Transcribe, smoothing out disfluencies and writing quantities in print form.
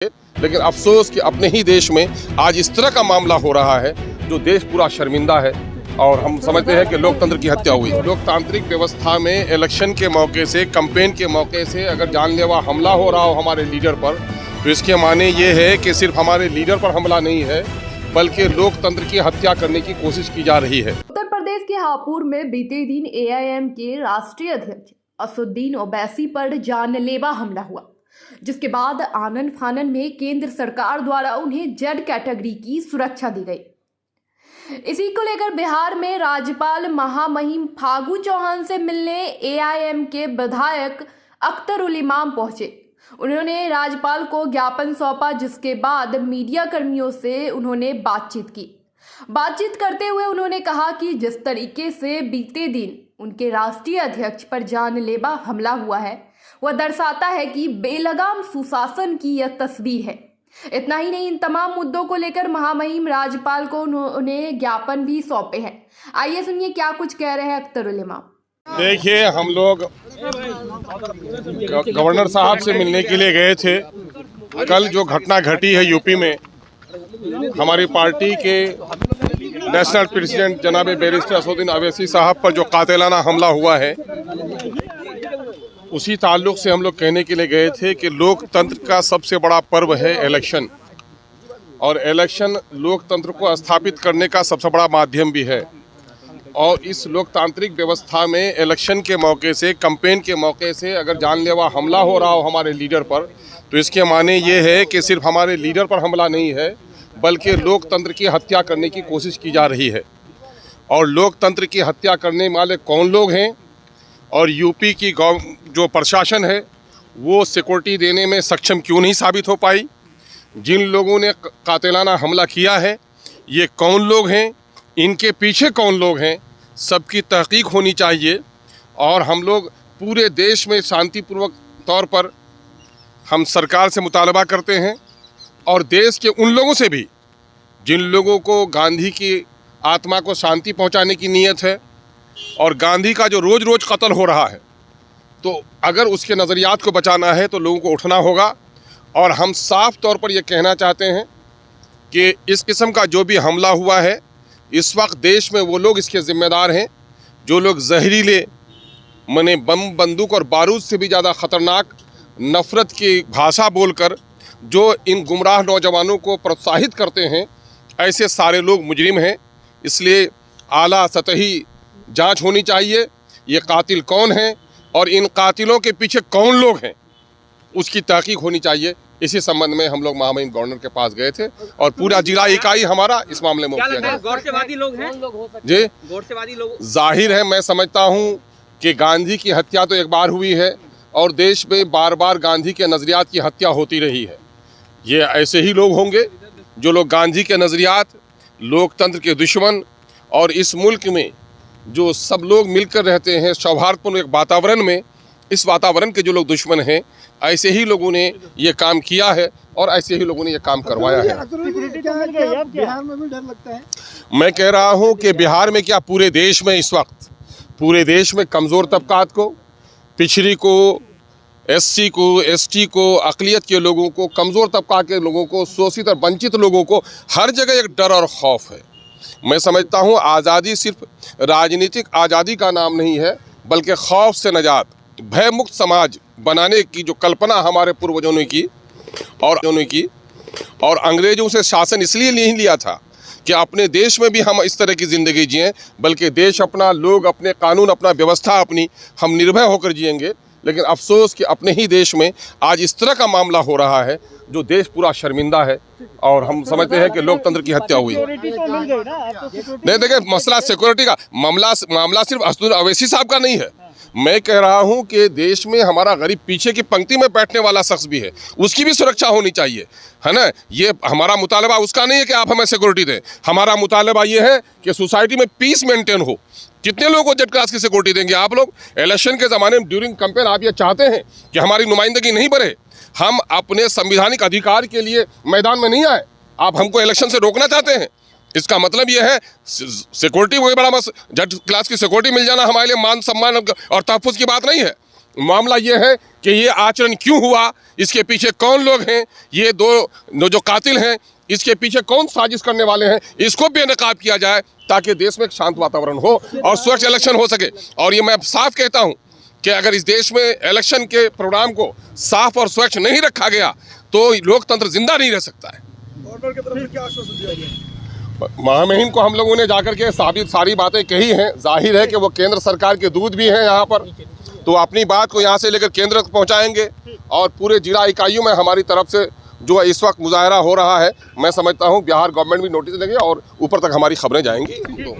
लेकिन अफसोस कि अपने ही देश में आज इस तरह का मामला हो रहा है जो देश पूरा शर्मिंदा है और हम समझते हैं कि लोकतंत्र की हत्या हुई। लोकतांत्रिक व्यवस्था में इलेक्शन के मौके से, कैंपेन के मौके से अगर जानलेवा हमला हो रहा हो हमारे लीडर पर, तो इसके माने ये है कि सिर्फ हमारे लीडर पर हमला नहीं है बल्कि लोकतंत्र की हत्या करने की कोशिश की जा रही है। उत्तर प्रदेश के हापुड़ में बीते दिन AIM के राष्ट्रीय अध्यक्ष असदुद्दीन ओवैसी पर जानलेवा हमला हुआ, जिसके बाद आनन फानन में केंद्र सरकार द्वारा उन्हें जेड कैटेगरी की सुरक्षा दी गई। इसी को लेकर बिहार में राज्यपाल महामहिम फागू चौहान से मिलने AIM के विधायक अख्तर उल इमाम पहुंचे। उन्होंने राज्यपाल को ज्ञापन सौंपा, जिसके बाद मीडिया कर्मियों से उन्होंने बातचीत करते हुए उन्होंने कहा कि जिस तरीके से बीते दिन उनके राष्ट्रीय अध्यक्ष पर जानलेवा हमला हुआ है वह दर्शाता है कि बेलगाम सुशासन की यह तस्वीर है। इतना ही नहीं, इन तमाम मुद्दों को लेकर महामहिम राज्यपाल को उन्होंने ज्ञापन भी सौंपे हैं। आइए सुनिए क्या कुछ कह रहे हैं अख्तर उल इमाम। देखिए, हम लोग गवर्नर साहब से मिलने के लिए गए थे। कल जो घटना घटी है यूपी में, हमारी पार्टी के नेशनल प्रेसिडेंट जनाब बैरिस्टर असदुद्दीन ओवैसी साहब पर जो कातिलाना हमला हुआ है, उसी ताल्लुक से हम लोग कहने के लिए गए थे कि लोकतंत्र का सबसे बड़ा पर्व है इलेक्शन, और इलेक्शन लोकतंत्र को स्थापित करने का सबसे बड़ा माध्यम भी है। और इस लोकतांत्रिक व्यवस्था में इलेक्शन के मौके से, कैंपेन के मौके से अगर जानलेवा हमला हो रहा हो हमारे लीडर पर, तो इसके माने ये है कि सिर्फ हमारे लीडर पर हमला नहीं है बल्कि लोकतंत्र की हत्या करने की कोशिश की जा रही है। और लोकतंत्र की हत्या करने वाले कौन लोग हैं, और यूपी की जो प्रशासन है वो सिक्योरिटी देने में सक्षम क्यों नहीं साबित हो पाई, जिन लोगों ने कातिलाना हमला किया है ये कौन लोग हैं, इनके पीछे कौन लोग हैं, सबकी तहकीक होनी चाहिए। और हम लोग पूरे देश में शांतिपूर्वक तौर पर हम सरकार से मुतालबा करते हैं, और देश के उन लोगों से भी जिन लोगों को गांधी की आत्मा को शांति पहुंचाने की नीयत है, और गांधी का जो रोज़ रोज़ कत्ल हो रहा है, तो अगर उसके नज़रियात को बचाना है तो लोगों को उठना होगा। और हम साफ तौर पर यह कहना चाहते हैं कि इस किस्म का जो भी हमला हुआ है, इस वक्त देश में वो लोग इसके ज़िम्मेदार हैं जो लोग जहरीले मने बम, बंदूक और बारूद से भी ज़्यादा ख़तरनाक नफ़रत की भाषा बोलकर जो इन गुमराह नौजवानों को प्रोत्साहित करते हैं, ऐसे सारे लोग मुजरिम हैं। इसलिए आला सतही जांच होनी चाहिए, ये कातिल कौन है और इन कातिलों के पीछे कौन लोग हैं, उसकी तहकीक होनी चाहिए। इसी संबंध में हम लोग महामहिम गवर्नर के पास गए थे और पूरा जिला इकाई हमारा इस मामले में किया गया। गौरसेवादी लोग हैं जी, गौरसेवादी लोग जाहिर है, मैं समझता हूँ कि गांधी की हत्या तो एक बार हुई है और देश में बार बार गांधी के नज़रियात की हत्या होती रही है। ये ऐसे ही लोग होंगे जो लोग गांधी के नज़रियात, लोकतंत्र के दुश्मन, और इस मुल्क में जो सब लोग मिलकर रहते हैं सौहार्दपूर्ण एक वातावरण में, इस वातावरण के जो लोग दुश्मन हैं, ऐसे ही लोगों ने ये काम किया है और ऐसे ही लोगों ने ये काम करवाया है। बिहार में भी डर लगता है। मैं कह रहा हूँ कि बिहार में क्या, पूरे देश में इस वक्त पूरे देश में कमज़ोर तबकात को, पिछड़ी को, SC को, ST को, अक़लियत के लोगों को, कमज़ोर तबका के लोगों को, शोषित और वंचित लोगों को हर जगह एक डर और खौफ है। मैं समझता हूँ आज़ादी सिर्फ राजनीतिक आज़ादी का नाम नहीं है बल्कि खौफ से निजात, भय मुक्त समाज बनाने की जो कल्पना हमारे पूर्वजों ने की और अंग्रेज़ों से शासन इसलिए नहीं लिया था कि अपने देश में भी हम इस तरह की ज़िंदगी जिएं, बल्कि देश अपना, लोग अपने, कानून अपना, व्यवस्था अपनी, हम निर्भय होकर जिएंगे। लेकिन अफसोस कि अपने ही देश में आज इस तरह का मामला हो रहा है जो देश पूरा शर्मिंदा है और हम समझते हैं कि लोकतंत्र की हत्या हुई। नहीं, देखिए, मसला सिक्योरिटी का मामला सिर्फ असदुद्दीन ओवैसी साहब का नहीं है। मैं कह रहा हूं कि देश में हमारा गरीब, पीछे की पंक्ति में बैठने वाला शख्स भी है, उसकी भी सुरक्षा होनी चाहिए, है ना। ये हमारा मुतालबा उसका नहीं है कि आप हमें सिक्योरिटी दें। हमारा मुतालबा ये है कि सोसाइटी में पीस मेंटेन हो। कितने लोगों को जेड क्लास की सिक्योरिटी देंगे आप लोग? इलेक्शन के ज़माने में ड्यूरिंग कैंपेन आप ये चाहते हैं कि हमारी नुमाइंदगी नहीं बढ़े, हम अपने संविधानिक अधिकार के लिए मैदान में नहीं आए, आप हमको इलेक्शन से रोकना चाहते हैं। इसका मतलब यह है सिक्योरिटी वही बड़ा जेड क्लास की सिक्योरिटी मिल जाना हमारे लिए मान सम्मान और तहफ़्फ़ुज़ की बात नहीं है। मामला ये है कि ये आचरण क्यों हुआ, इसके पीछे कौन लोग हैं, ये दो जो कातिल हैं इसके पीछे कौन साजिश करने वाले हैं, इसको बेनकाब किया जाए ताकि देश में एक शांत वातावरण हो और स्वच्छ इलेक्शन हो सके। और ये मैं साफ कहता हूँ कि अगर इस देश में इलेक्शन के प्रोग्राम को साफ और स्वच्छ नहीं रखा गया तो लोकतंत्र जिंदा नहीं रह सकता है। गवर्नर की तरफ से क्या आश्वासन दिया गया? महामहिम को हम लोगों ने जाकर के सारी बातें कही हैं। जाहिर है कि वो केंद्र सरकार के दूत भी हैं यहाँ पर, तो अपनी बात को यहाँ से लेकर केंद्र तक पहुँचाएंगे और पूरे जिला इकाइयों में हमारी तरफ से जो इस वक्त मुजाहरा हो रहा है, मैं समझता हूँ बिहार गवर्नमेंट भी नोटिस देंगे और ऊपर तक हमारी खबरें जाएंगी। तो